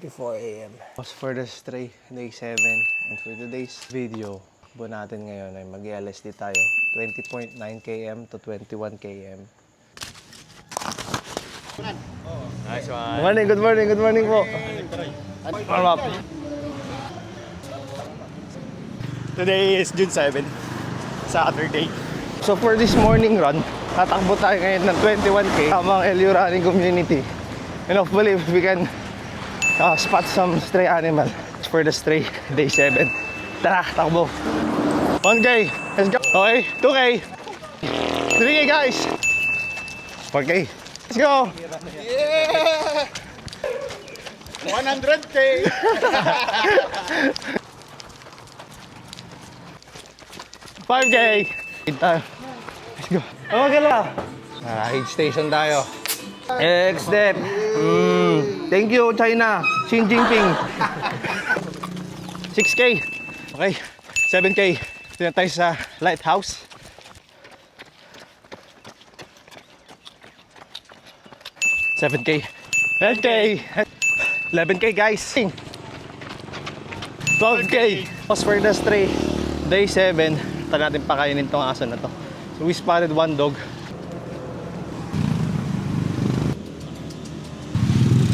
8:34 a.m. Was for the stray, day 7. And for today's video, buo natin ngayon ay mag-LSD tayo. 20.9 km to 21 km. Nice one. Good morning po. Warm up. Today is June 7, Saturday. So for this morning run, tatakbo tayo ngayon ng 21k tamang LU running community. And hopefully we can spot some stray animal for the stray day 7. Tara, takbo. 1k, let's go. Okay, 2k, 3k guys, 4k, let's go. Yeah! 100k! 5k. Let's go. Oh, magala. Aid station tayo. X-step. Thank you, China. Xi Jinping. 6k. Okay. 7k. Ito na tayo sa lighthouse. 7k. 10k. 11k guys. 12k. Pause for the stray. Day 7. Ito natin pakainin tong aso na to. So we spotted one dog.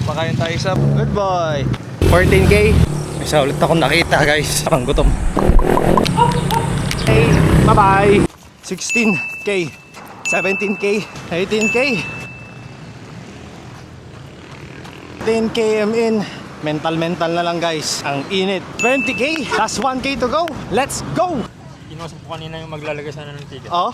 Pakain tayo sa good boy. 14k. Isa ulit akong nakita guys. Parang gutom. Okay, bye bye. 16k. 17k. 18k. 10km in. Mental na lang guys. Ang init. 20k. Last 1k to go. Let's go. Inuwas mo kanina yung maglalagay sana ng ticket. Oh.